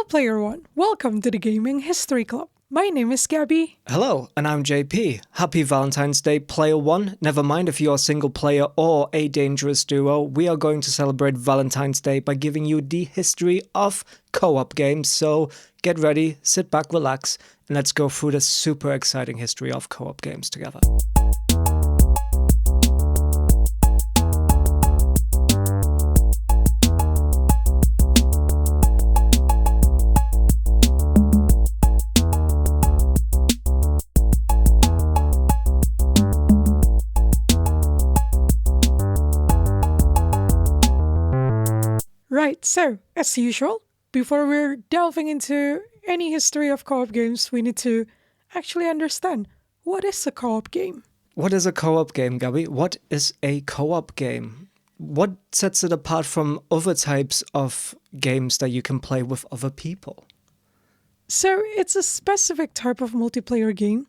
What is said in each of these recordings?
Hello, Player One. Welcome to the Gaming History Club. My name is Gabby. Hello, and I'm JP. Happy Valentine's Day, Player One. Never mind if you're a single player or a dangerous duo, we are going to celebrate Valentine's Day by giving you the history of co-op games. So get ready, sit back, relax, and let's go through the super exciting history of co-op games together. Right, so, as usual, before we're delving into any history of co-op games, we need to actually understand, what is a co-op game? What is a co-op game, Gabby? What is a co-op game? What sets it apart from other types of games that you can play with other people? So, it's a specific type of multiplayer game,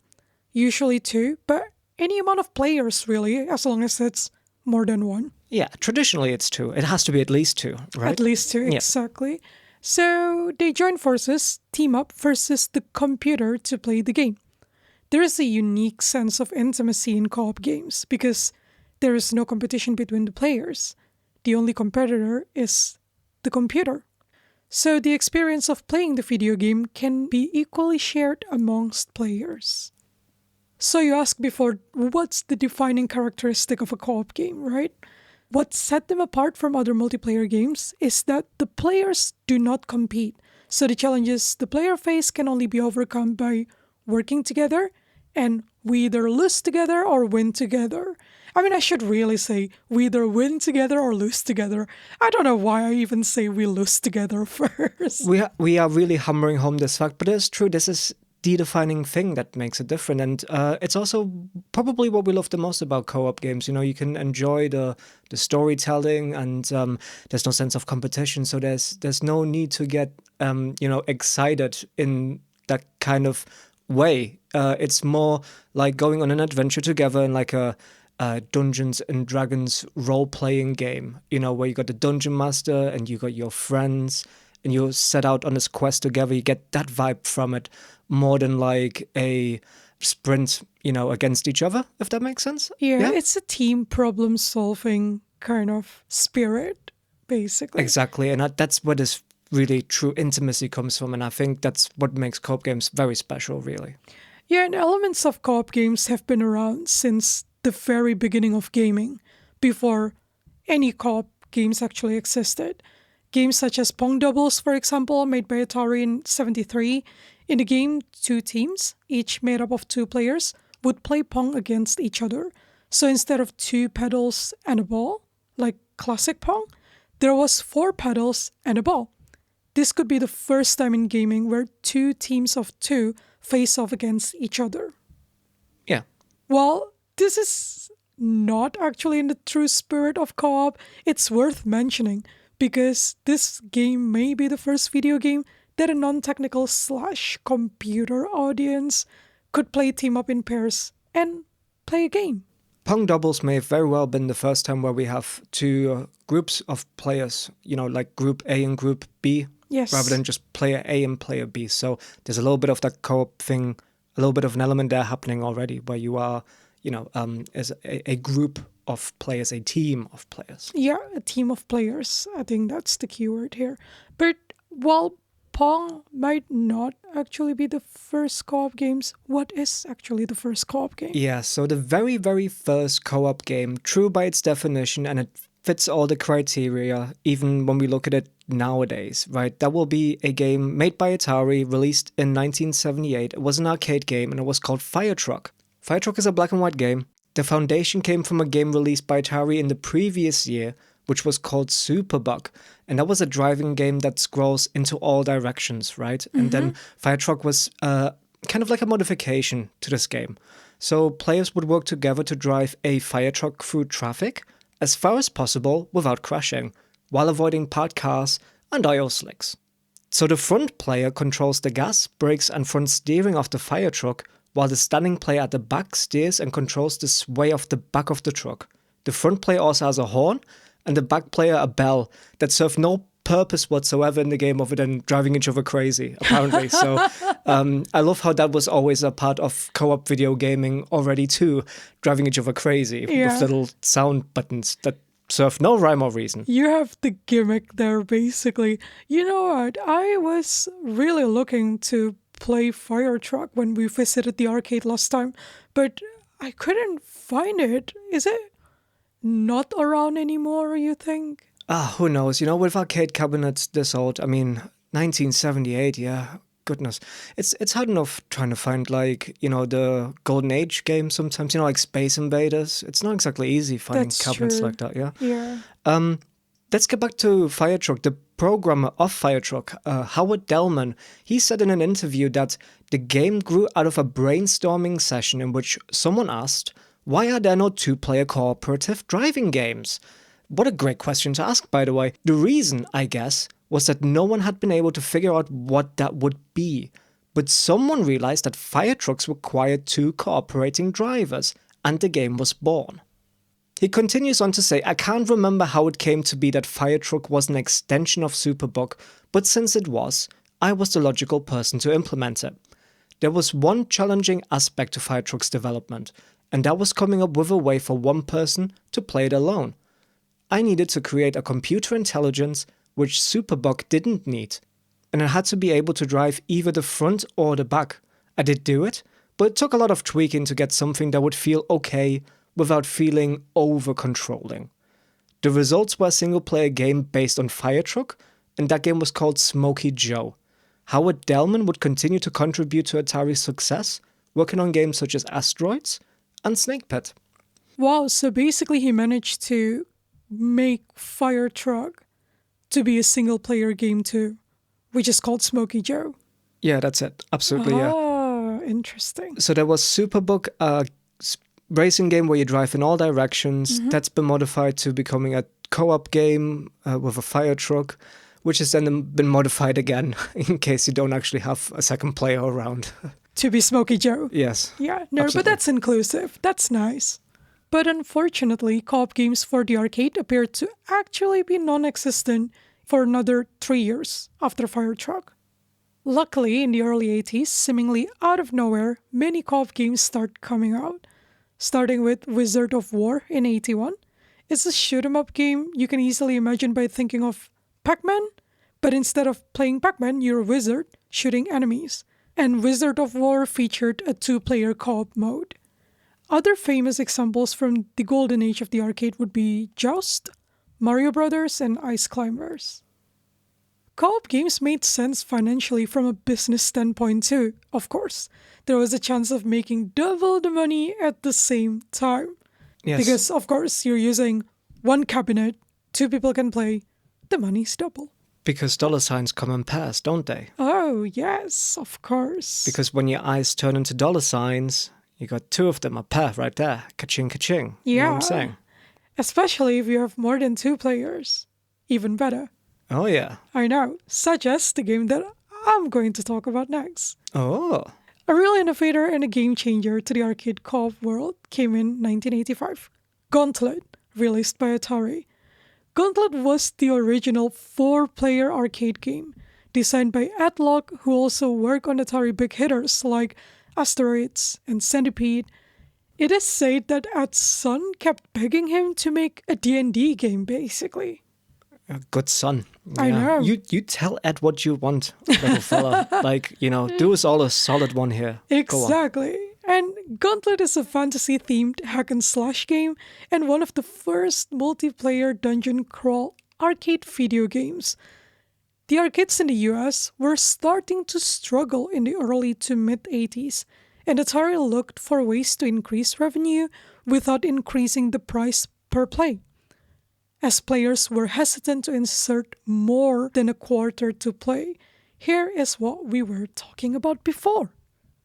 usually two, but any amount of players really, as long as it's more than one. Yeah, traditionally it's two. It has to be at least two, right? At least two, Yeah. exactly. So they join forces, team up versus the computer to play the game. There is a unique sense of intimacy in co-op games because there is no competition between the players. The only competitor is the computer. So the experience of playing the video game can be equally shared amongst players. So you asked before, what's the defining characteristic of a co-op game, right? What set them apart from other multiplayer games is that the players do not compete. So the challenges the player face can only be overcome by working together, and we either lose together or win together. I mean, I should really say we either win together or lose together. I don't know why I even say we lose together first. We are really hammering home this fact, but it's true. This is the defining thing that makes it different, and it's also probably what we love the most about co-op games. You know, you can enjoy the storytelling, and there's no sense of competition, so there's no need to get excited in that kind of way. It's more like going on an adventure together in like a Dungeons and Dragons role-playing game, you know, where you got the dungeon master and you got your friends and you set out on this quest together. You get that vibe from it more than like a sprint, against each other, if that makes sense. Yeah, it's a team problem solving kind of spirit, basically. Exactly, and that's where this really true intimacy comes from, and I think that's what makes co-op games very special, really. Yeah, and elements of co-op games have been around since the very beginning of gaming, before any co-op games actually existed. Games such as Pong Doubles, for example, made by Atari in '73. In the game, two teams, each made up of two players, would play Pong against each other. So instead of two pedals and a ball, like classic Pong, there was four pedals and a ball. This could be the first time in gaming where two teams of two face off against each other. Yeah. Well, this is not actually in the true spirit of co-op. It's worth mentioning because this game may be the first video game that a non-technical / computer audience could play team up in pairs and play a game. Pong Doubles may have very well been the first time where we have two groups of players, like Group A and Group B, Yes. rather than just player A and player B. So there's a little bit of that co-op thing, a little bit of an element there happening already, where you are, as a group of players, a team of players. Yeah, a team of players. I think that's the keyword here. But while Pong might not actually be the first co-op games, what is actually the first co-op game? Yeah, so the very, very first co-op game, true by its definition, and it fits all the criteria, even when we look at it nowadays, right? That will be a game made by Atari, released in 1978. It was an arcade game, and it was called Fire Truck. Fire Truck is a black and white game. The foundation came from a game released by Atari in the previous year, which was called Superbug. And that was a driving game that scrolls into all directions, right? Mm-hmm. And then Fire Truck was kind of like a modification to this game. So players would work together to drive a fire truck through traffic as far as possible without crashing, while avoiding parked cars and oil slicks. So the front player controls the gas, brakes and front steering of the fire truck, while the standing player at the back steers and controls the sway of the back of the truck. The front player also has a horn, and the back player a bell that serve no purpose whatsoever in the game other than driving each other crazy, apparently. So I love how that was always a part of co-op video gaming already too, driving each other crazy with little sound buttons that serve no rhyme or reason. You have the gimmick there, basically. You know what? I was really looking to play Fire Truck when we visited the arcade last time, but I couldn't find it. Is it not around anymore, you think? Who knows? You know, with arcade cabinets this old, I mean, 1978, yeah, goodness. It's hard enough trying to find, like, you know, the Golden Age games sometimes, you know, like Space Invaders. It's not exactly easy finding That's cabinets true. like that, yeah? Yeah. Let's get back to Fire Truck. The programmer of Fire Truck, Howard Delman, he said in an interview that the game grew out of a brainstorming session in which someone asked, why are there no two-player cooperative driving games? What a great question to ask, by the way. The reason, I guess, was that no one had been able to figure out what that would be. But someone realized that fire trucks required two cooperating drivers, and the game was born. He continues on to say, I can't remember how it came to be that Fire Truck was an extension of Superbug, but since it was, I was the logical person to implement it. There was one challenging aspect to Fire Truck's development, and that was coming up with a way for one person to play it alone. I needed to create a computer intelligence which Superbug didn't need, and I had to be able to drive either the front or the back. I did do it, but it took a lot of tweaking to get something that would feel okay without feeling over-controlling. The results were a single-player game based on Fire Truck, and that game was called Smokey Joe. Howard Delman would continue to contribute to Atari's success, working on games such as Asteroids and Snake Pit. Wow, so basically he managed to make Fire Truck to be a single-player game too, which is called Smokey Joe. Yeah, that's it. Absolutely, yeah. Ah, interesting. So there was Superbug, a racing game where you drive in all directions. That's been modified to becoming a co-op game with a fire truck, which has then been modified again in case you don't actually have a second player around. To be Smokey Joe. Yes. Yeah, no, absolutely. but that's inclusive. That's nice. But unfortunately, co-op games for the arcade appeared to actually be non-existent for another 3 years after Fire Truck. Luckily, in the early 80s, seemingly out of nowhere, many co-op games start coming out. Starting with Wizard of War in 81. It's a shoot-'em-up game you can easily imagine by thinking of Pac-Man, but instead of playing Pac-Man, you're a wizard shooting enemies. And Wizard of War featured a two-player co-op mode. Other famous examples from the golden age of the arcade would be Joust, Mario Brothers, and Ice Climbers. Co-op games made sense financially from a business standpoint too, of course. There was a chance of making double the money at the same time. Yes. Because, of course, you're using one cabinet, two people can play, the money's double. Because dollar signs come in pairs, don't they? Oh, yes, of course. Because when your eyes turn into dollar signs, you got two of them, a pair right there. Ka-ching, ka-ching. You know what I'm saying? Especially if you have more than two players. Even better. Oh, yeah. I know, such as the game that I'm going to talk about next. Oh. A real innovator and a game changer to the arcade co-op world came in 1985. Gauntlet, released by Atari. Gauntlet was the original 4-player arcade game, designed by Ed Locke, who also worked on Atari big hitters like Asteroids and Centipede. It is said that Ed's son kept begging him to make a D&D game, basically. A good son. I know. You tell Ed what you want, little fella. Like, you know, do us all a solid one here. Exactly. And Gauntlet is a fantasy-themed hack-and-slash game and one of the first multiplayer dungeon crawl arcade video games. The arcades in the US were starting to struggle in the early to mid-80s, and Atari looked for ways to increase revenue without increasing the price per play. As players were hesitant to insert more than a quarter to play, here is what we were talking about before.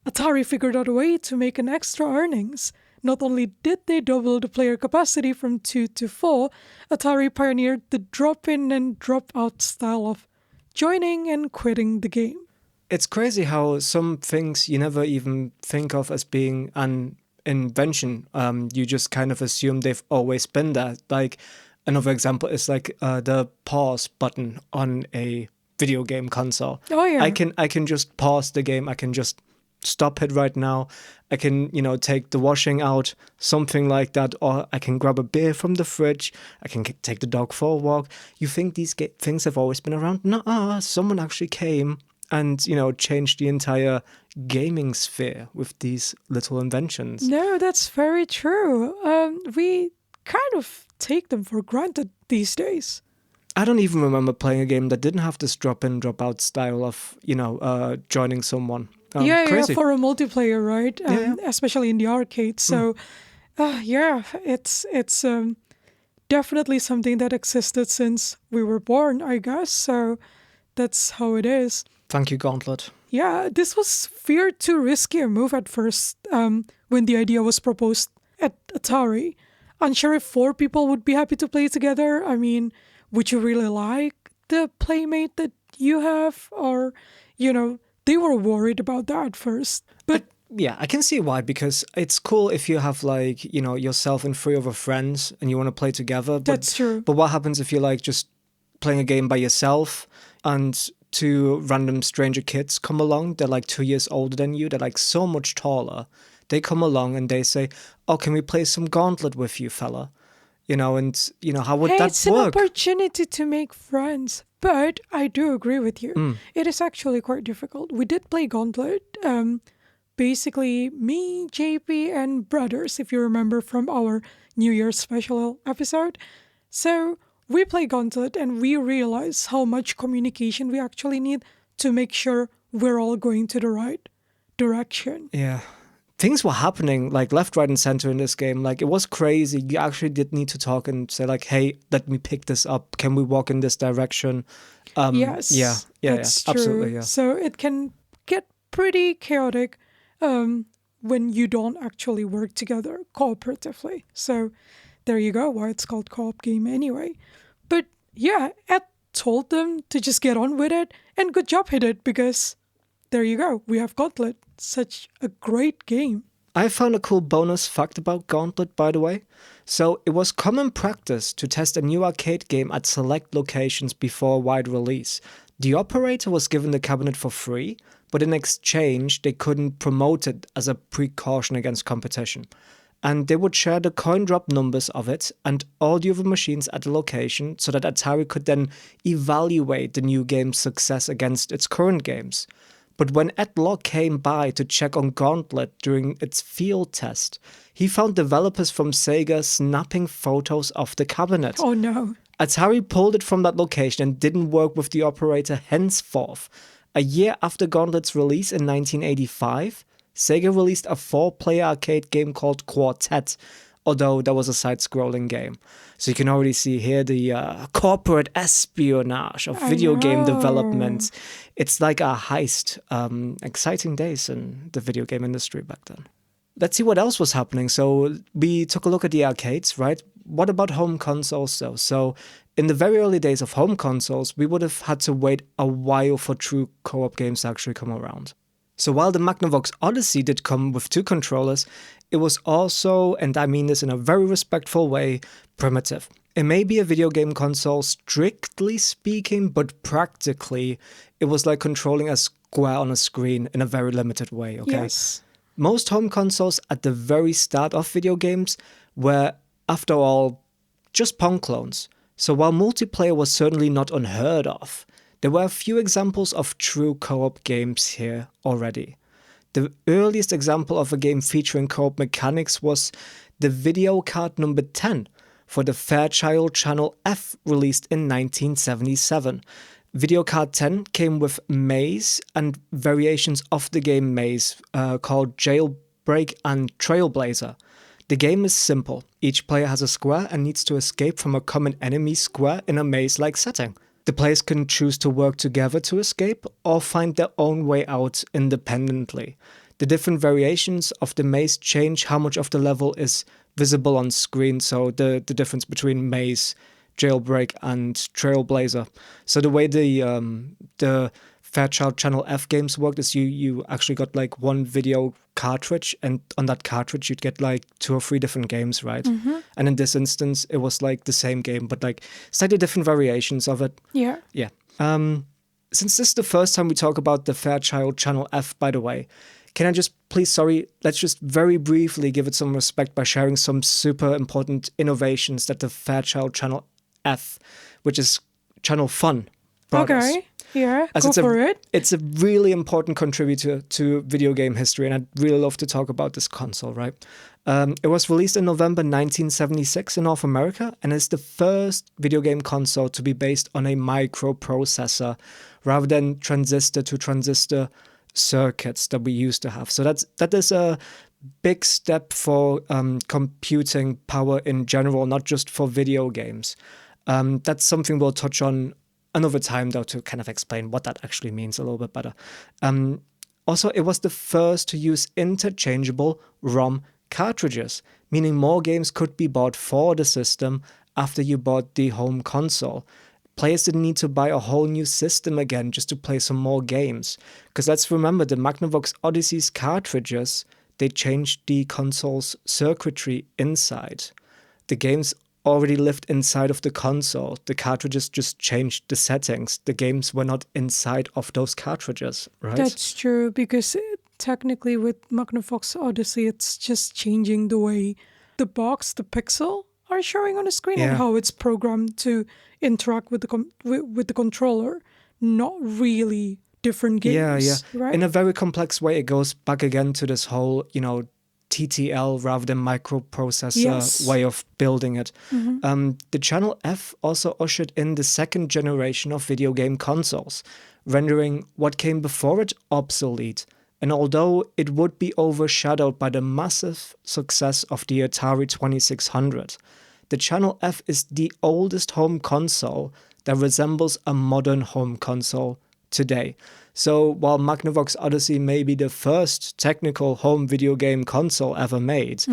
Atari figured out a way to make an extra earnings. Not only did they double the player capacity from 2 to 4, Atari pioneered the drop-in and drop-out style of joining and quitting the game. It's crazy how some things you never even think of as being an invention. You just kind of assume they've always been there. Like, Another example is like the pause button on a video game console. Oh yeah. I can just pause the game. I can just stop it right now. I can, take the washing out, something like that, or I can grab a beer from the fridge. I can take the dog for a walk. You think these things have always been around? Nuh-uh, someone actually came and, changed the entire gaming sphere with these little inventions. No, that's very true. We kind of take them for granted these days. I don't even remember playing a game that didn't have this drop in, drop out style of, joining someone. Yeah, Crazy. for a multiplayer, right? Yeah. Especially in the arcade. So, yeah, it's definitely something that existed since we were born, I guess. So that's how it is. Thank you, Gauntlet. Yeah, this was feared too risky a move at first when the idea was proposed at Atari. Unsure if four people would be happy to play together. I mean, would you really like the playmate that you have? Or, they were worried about that first. But Yeah, I can see why, because it's cool if you have like, yourself and three other friends and you want to play together. But, that's true. But what happens if you're like just playing a game by yourself and two random stranger kids come along? They're like 2 years older than you. They're like so much taller. They come along and they say, "Oh, can we play some Gauntlet with you, fella?" How would that It's an work? opportunity to make friends. But I do agree with you. It is actually quite difficult. We did play Gauntlet. Basically, me, JP, and brothers, if you remember from our New Year's special episode. So we play Gauntlet and we realize how much communication we actually need to make sure we're all going to the right direction. Yeah. Things were happening like left, right, and center in this game. Like it was crazy. You actually did need to talk and say like, "Hey, let me pick this up. Can we walk in this direction?" Yes, Yeah, that's true. absolutely, yeah. So it can get pretty chaotic when you don't actually work together cooperatively. So there you go, why it's called co-op game anyway. But yeah, Ed told them to just get on with it, and good job he did, because there you go, we have Gauntlet. Such a great game. I found a cool bonus fact about Gauntlet, by the way. So, it was common practice to test a new arcade game at select locations before a wide release. The operator was given the cabinet for free, but in exchange, they couldn't promote it as a precaution against competition. And they would share the coin drop numbers of it and all the other machines at the location so that Atari could then evaluate the new game's success against its current games. But when Ed Locke came by to check on Gauntlet during its field test, he found developers from Sega snapping photos of the cabinet. Oh no. Atari pulled it from that location and didn't work with the operator henceforth. A year after Gauntlet's release in 1985, Sega released a 4-player arcade game called Quartet, although that was a side-scrolling game. So you can already see here the corporate espionage of video game development. It's like a heist. Exciting days in the video game industry back then. Let's see what else was happening. So we took a look at the arcades, right? What about home consoles though? So in the very early days of home consoles, we would have had to wait a while for true co-op games to actually come around. So while the Magnavox Odyssey did come with 2 controllers, it was also, and I mean this in a very respectful way, primitive. It may be a video game console strictly speaking, but practically it was like controlling a square on a screen in a very limited way, okay? Yes. Most home consoles at the very start of video games were, after all, just Pong clones. So while multiplayer was certainly not unheard of, there were a few examples of true co-op games here already. The earliest example of a game featuring co-op mechanics was the video card number 10 for the Fairchild Channel F, released in 1977. Video card 10 came with Maze and variations of the game Maze called Jailbreak and Trailblazer. The game is simple. Each player has a square and needs to escape from a common enemy square in a maze-like setting. The players can choose to work together to escape or find their own way out independently. The different variations of the maze change how much of the level is visible on screen, so the difference between Maze, Jailbreak, and Trailblazer. So the way the Fairchild Channel F games worked is you actually got like one video cartridge, and on that cartridge you'd get like 2 or 3 different games, right? And in this instance, it was like the same game, but like slightly different variations of it. Yeah. Yeah. Since this is the first time we talk about the Fairchild Channel F, by the way, can I just let's just very briefly give it some respect by sharing some super important innovations that the Fairchild Channel F, which is Channel Fun, brought us. Okay. Yeah, As go for it. It's a really important contributor to video game history, and I'd really love to talk about this console, right? It was released in November 1976 in North America, and is the first video game console to be based on a microprocessor rather than transistor to transistor circuits that we used to have. So that is a big step for computing power in general, not just for video games. That's something we'll touch on another time, though, to kind of explain what that actually means a little bit better. Also, it was the first to use interchangeable ROM cartridges, meaning more games could be bought for the system after you bought the home console. Players didn't need to buy a whole new system again just to play some more games. Because let's remember, the Magnavox Odyssey's cartridges, they changed the console's circuitry inside. The games already lived inside of the console. The cartridges just changed the settings. The games were not inside of those cartridges, right? That's true, because technically with Magnavox Odyssey, it's just changing the way the box, the pixel, are showing on the screen and how it's programmed to interact with the controller. Not really different games, right? In a very complex way, it goes back again to this whole, TTL rather than microprocessor way of building it. The Channel F also ushered in the second generation of video game consoles, rendering what came before it obsolete. And although it would be overshadowed by the massive success of the Atari 2600, the Channel F is the oldest home console that resembles a modern home console today. So while Magnavox Odyssey may be the first technical home video game console ever made,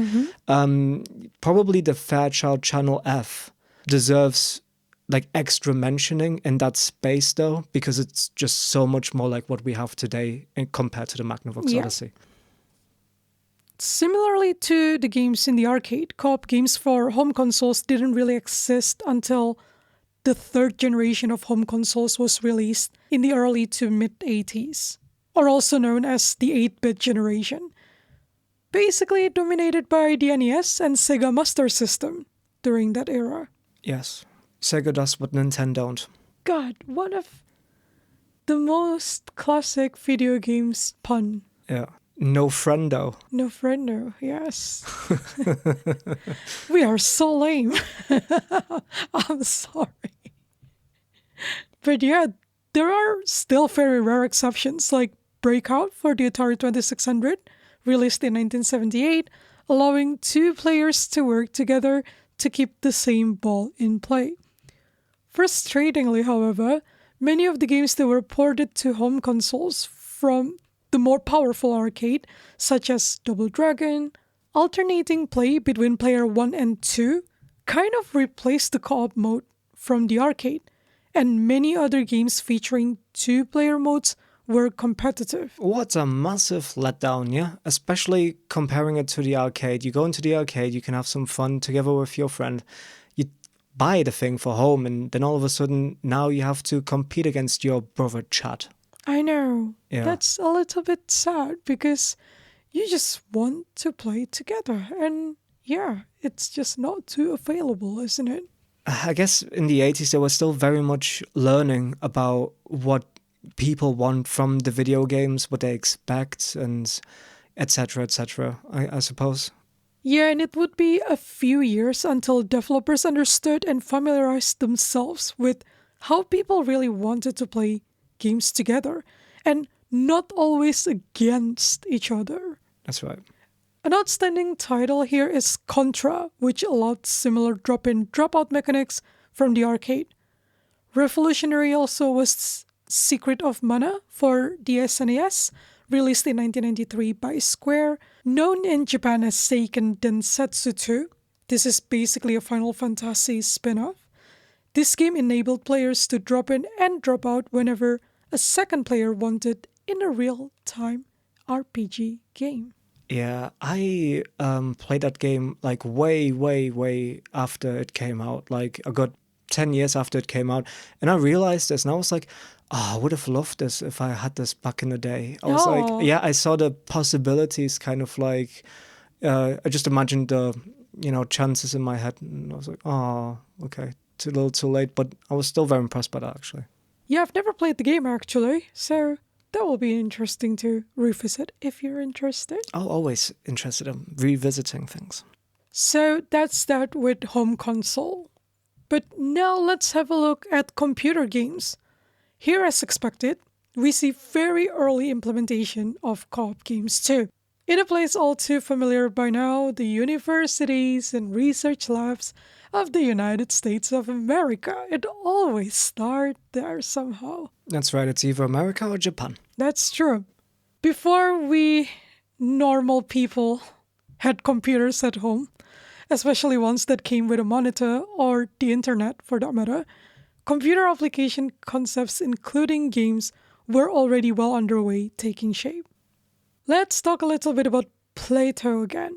probably the Fairchild Channel F deserves like extra mentioning in that space, though, because it's just so much more like what we have today compared to the Magnavox Odyssey. Similarly to the games in the arcade, co-op games for home consoles didn't really exist until the third generation of home consoles was released in the early to mid-80s, or also known as the 8-bit generation. Basically dominated by the NES and Sega Master System during that era. Yes, Sega does what Nintendo don't. God, one of the most classic video games pun. Yeah. No friendo. No friendo, yes. We are so lame. I'm sorry. But yeah, there are still very rare exceptions, like Breakout for the Atari 2600, released in 1978, allowing 2 players to work together to keep the same ball in play. Frustratingly, however, many of the games that were ported to home consoles from the more powerful arcade, such as Double Dragon, alternating play between player 1 and 2, kind of replaced the co-op mode from the arcade, and many other games featuring 2-player modes were competitive. What a massive letdown, yeah? Especially comparing it to the arcade. You go into the arcade, you can have some fun together with your friend. You buy the thing for home, and then all of a sudden, now you have to compete against your brother Chad. I know. Yeah. That's a little bit sad, because you just want to play together. And yeah, it's just not too available, isn't it? I guess in the 80s, they were still very much learning about what people want from the video games, what they expect, and etc., I suppose. Yeah, and it would be a few years until developers understood and familiarized themselves with how people really wanted to play games together, and not always against each other. That's right. An outstanding title here is Contra, which allowed similar drop-in, drop-out mechanics from the arcade. Revolutionary also was Secret of Mana for the SNES, released in 1993 by Square, known in Japan as Seiken Densetsu 2. This is basically a Final Fantasy spin-off. This game enabled players to drop in and drop out whenever a second player wanted in a real-time RPG game. Yeah, I played that game like way, way, way after it came out, like a good 10 years after it came out. And I realized this and I was like, oh, I would have loved this if I had this back in the day. I was like, Oh, yeah, I saw the possibilities kind of like, I just imagined the, chances in my head. And I was like, oh, okay, too little too late. But I was still very impressed by that actually. yeah, I've never played the game actually, so that will be interesting to revisit if you're interested. I'm always interested in revisiting things. So that's that with home console. But now let's have a look at computer games. Here, as expected, we see very early implementation of co-op games too. In a place all too familiar by now, the universities and research labs of the United States of America. It always starts there somehow. That's right, it's either America or Japan. That's true. Before we normal people had computers at home, especially ones that came with a monitor or the internet for that matter, computer application concepts, including games, were already well underway taking shape. Let's talk a little bit about Plato again.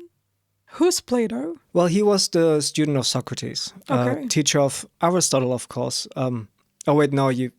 Who's Plato? Well, he was the student of Socrates, Okay. teacher of Aristotle, of course. Oh wait, no, you.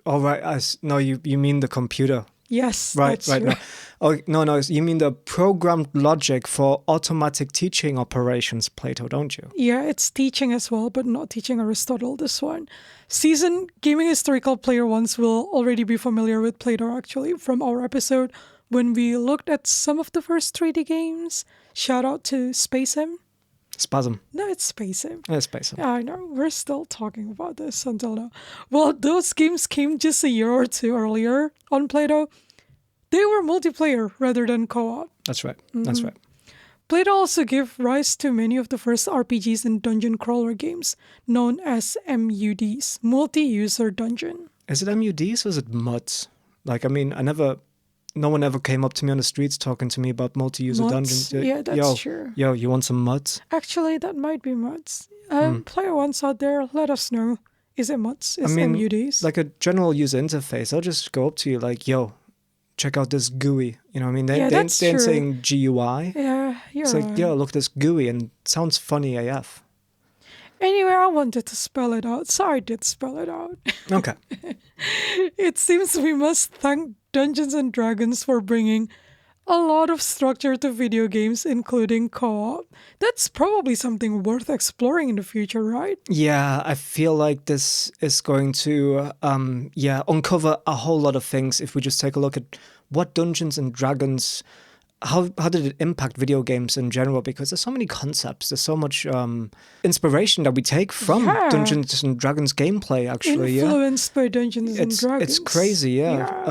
Oh right, no, you mean the computer, Yes, right? that's Right. true. No, oh no, you mean the programmed logic for automatic teaching operations, Plato, don't you? Yeah, it's teaching as well, but not teaching Aristotle, this one. Seasoned gaming historical player ones will already be familiar with Plato actually from our episode when we looked at some of the first 3D games. Shout out to Spacem. Spasm. No, it's Spacem. Yeah, Spasm. Yeah, I know. We're still talking about this until now. Well, those games came just a year or two earlier on Plato. They were multiplayer rather than co-op. That's right. That's right. Plato also gave rise to many of the first RPGs and dungeon crawler games, known as MUDs, multi-user dungeon. Is it MUDs or is it MUDs? Like, I mean, no one ever came up to me on the streets talking to me about multi-user Mods? dungeons. Yeah, that's true. Yo, you want some MUDs? Actually, that might be mods. Player ones out there, let us know. Is it mods? Is MUDs? Like a general user interface, I'll just go up to you like, yo, check out this GUI. You know what I mean? They ain't saying GUI. Yeah, you're It's right. like, yo, look, this GUI, and it sounds funny AF. Anyway, I wanted to spell it out, so I did spell it out. Okay. It seems we must thank Dungeons and Dragons for bringing a lot of structure to video games, including co-op. That's probably something worth exploring in the future, right? Yeah, I feel like this is going to, uncover a whole lot of things if we just take a look at what Dungeons and Dragons, how did it impact video games in general? Because there's so many concepts, there's so much inspiration that we take from Yeah. Dungeons and Dragons gameplay, actually. Influenced by Dungeons and Dragons. It's crazy, yeah.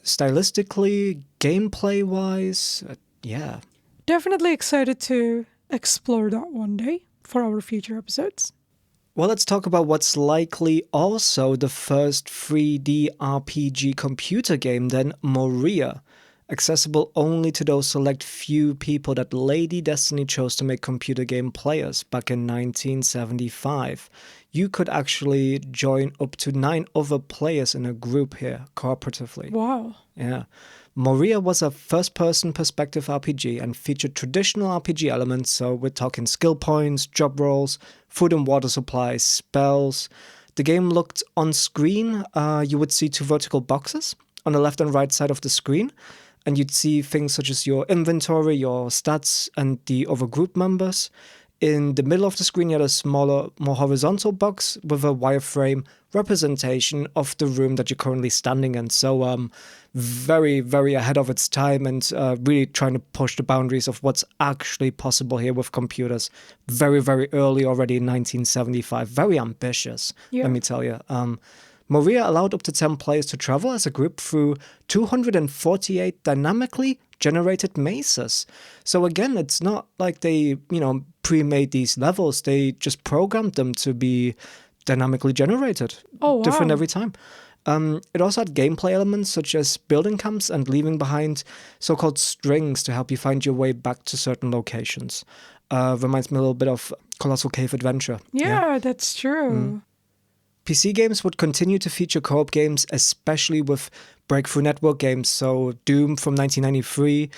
Stylistically, gameplay-wise, yeah. Definitely excited to explore that one day for our future episodes. Well, let's talk about what's likely also the first 3D RPG computer game then, Moria. Accessible only to those select few people that Lady Destiny chose to make computer game players back in 1975. You could actually join up to 9 other players in a group here, cooperatively. Wow. Yeah. Moria was a first-person perspective RPG and featured traditional RPG elements, so we're talking skill points, job roles, food and water supplies, spells. The game looked on screen, you would see 2 vertical boxes on the left and right side of the screen, and you'd see things such as your inventory, your stats, and the other group members. In the middle of the screen, you had a smaller, more horizontal box with a wireframe representation of the room that you're currently standing in. So very, very ahead of its time and really trying to push the boundaries of what's actually possible here with computers. Very, very early already in 1975. Very ambitious, Yeah. let me tell you. Moria allowed up to 10 players to travel as a group through 248 dynamically generated mazes. So again, it's not like they, pre-made these levels. They just programmed them to be dynamically generated. Oh, wow. Different every time. It also had gameplay elements such as building camps and leaving behind so-called strings to help you find your way back to certain locations. Reminds me a little bit of Colossal Cave Adventure. Yeah, that's true. PC games would continue to feature co-op games, especially with Breakthrough Network games, so Doom from 1993,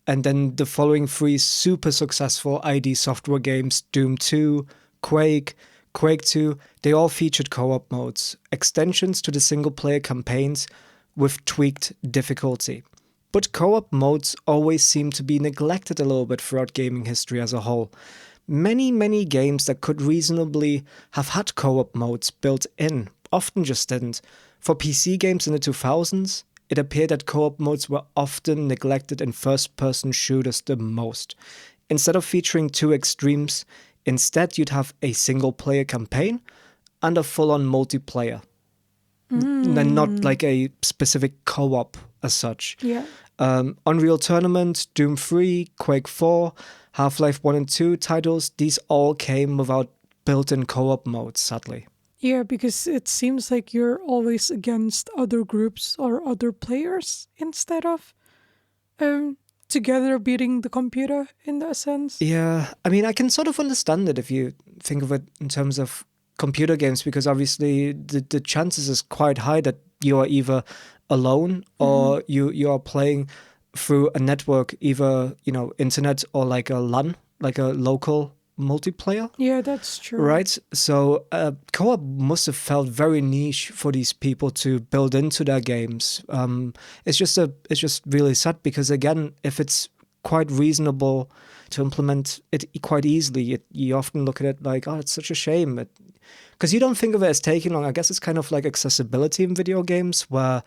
and then the following three super successful ID Software games, Doom 2, Quake, Quake 2, they all featured co-op modes, extensions to the single-player campaigns with tweaked difficulty. But co-op modes always seem to be neglected a little bit throughout gaming history as a whole. Many games that could reasonably have had co-op modes built in often just didn't. For PC games in the 2000s, it appeared that co-op modes were often neglected in first-person shooters the most. Instead of featuring two extremes, instead you'd have a single-player campaign and a full-on multiplayer. And not like a specific co-op as such. Yeah. Unreal Tournament, Doom 3, Quake 4, Half-Life 1 and 2 titles, these all came without built-in co-op modes, sadly. Yeah, because it seems like you're always against other groups or other players instead of together beating the computer in that sense. Yeah, I mean, I can sort of understand it if you think of it in terms of computer games, because obviously the chances is quite high that you are either alone or you are playing through a network, either, internet or like a LAN, like a local multiplayer. Yeah, that's true. Right? So co-op must have felt very niche for these people to build into their games. It's just really sad because, again, if it's quite reasonable to implement it quite easily, you often look at it like, oh, it's such a shame. Because you don't think of it as taking long. I guess it's kind of like accessibility in video games, where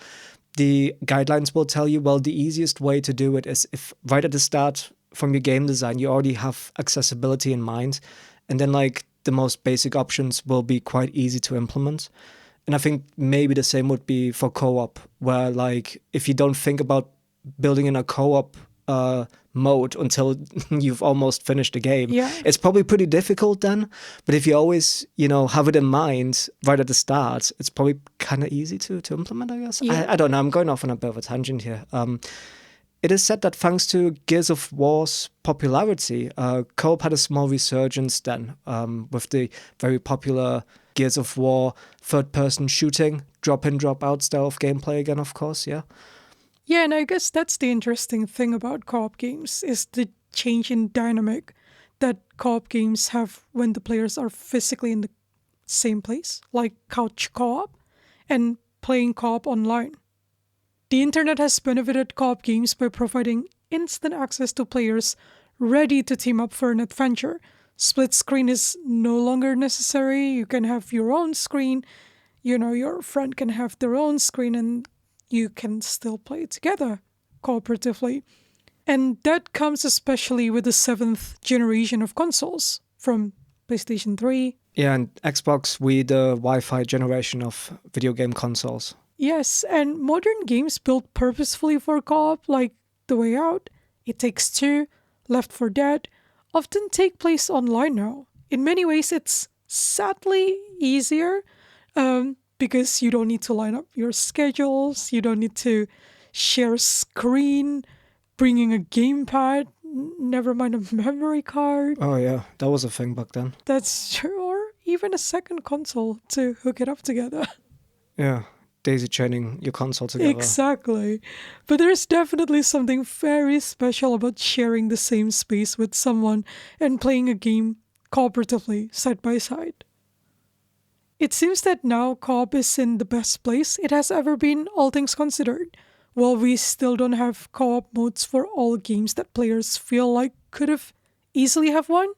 the guidelines will tell you, well, the easiest way to do it is if right at the start from your game design, you already have accessibility in mind. And then like the most basic options will be quite easy to implement. And I think maybe the same would be for co-op, where like if you don't think about building in a co-op mode until you've almost finished the game, it's probably pretty difficult then. But if you always, have it in mind right at the start, it's probably kind of easy to implement, I guess. I don't know. I'm going off on a bit of a tangent here. It is said that thanks to Gears of War's popularity, co-op had a small resurgence then, with the very popular Gears of War third-person shooting, drop-in, drop-out style of gameplay again, of course, yeah. Yeah, and I guess that's the interesting thing about co-op games, is the change in dynamic that co-op games have when the players are physically in the same place, like couch co-op, and playing co-op online. The internet has benefited co-op games by providing instant access to players ready to team up for an adventure. Split screen is no longer necessary. You can have your own screen. Your friend can have their own screen, and you can still play together cooperatively. And that comes especially with the 7th generation of consoles from PlayStation 3. Yeah, and Xbox Wii, the Wi-Fi generation of video game consoles. Yes, and modern games built purposefully for co-op, like The Way Out, It Takes Two, Left 4 Dead, often take place online now. In many ways, it's sadly easier because you don't need to line up your schedules, you don't need to share screen, bringing a gamepad, never mind a memory card. Oh yeah, that was a thing back then. That's true, or even a second console to hook it up together. Yeah. Daisy chaining your console together. Exactly. But there's definitely something very special about sharing the same space with someone and playing a game cooperatively, side by side. It seems that now co-op is in the best place it has ever been, all things considered. While we still don't have co-op modes for all games that players feel like could have easily have one,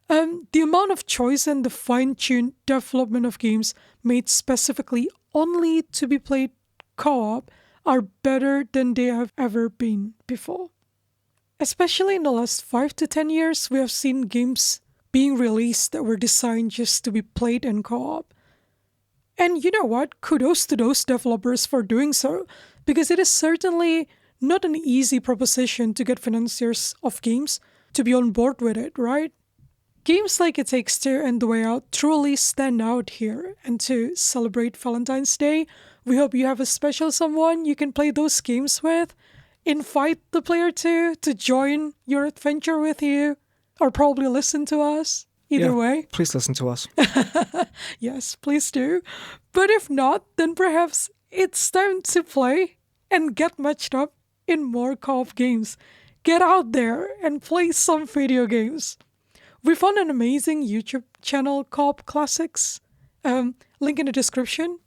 the amount of choice and the fine-tuned development of games made specifically only to be played co-op are better than they have ever been before. Especially in the last 5 to 10 years, we have seen games being released that were designed just to be played in co-op. And you know what? Kudos to those developers for doing so, because it is certainly not an easy proposition to get financiers of games to be on board with it, right? Games like It Takes Two and The Way Out truly stand out here, and to celebrate Valentine's Day, we hope you have a special someone you can play those games with. Invite the player to join your adventure with you, or probably listen to us. Either way. Please listen to us. Yes, please do. But if not, then perhaps it's time to play and get matched up in more co-op games. Get out there and play some video games. We found an amazing YouTube channel, Co-op Classics. Link in the description.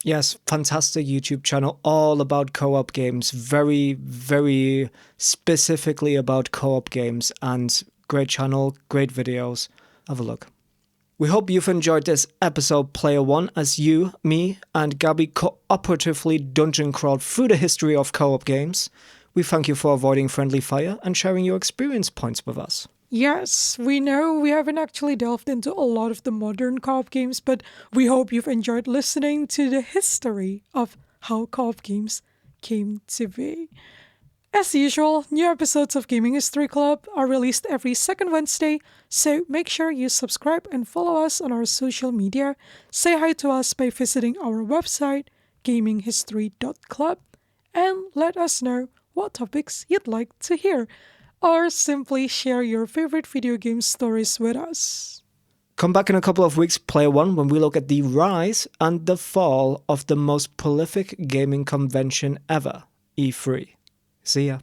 Yes, fantastic YouTube channel all about co-op games. Very, very specifically about co-op games, and great channel, great videos. Have a look. We hope you've enjoyed this episode, Player One, as you, me, and Gabby cooperatively dungeon crawled through the history of co-op games. We thank you for avoiding friendly fire and sharing your experience points with us. Yes, we know we haven't actually delved into a lot of the modern co-op games, but we hope you've enjoyed listening to the history of how co-op games came to be. As usual, new episodes of Gaming History Club are released every second Wednesday, so make sure you subscribe and follow us on our social media. Say hi to us by visiting our website, gaminghistory.club, and let us know what topics you'd like to hear, or simply share your favorite video game stories with us. Come back in a couple of weeks, Player One, when we look at the rise and the fall of the most prolific gaming convention ever, E3. See ya.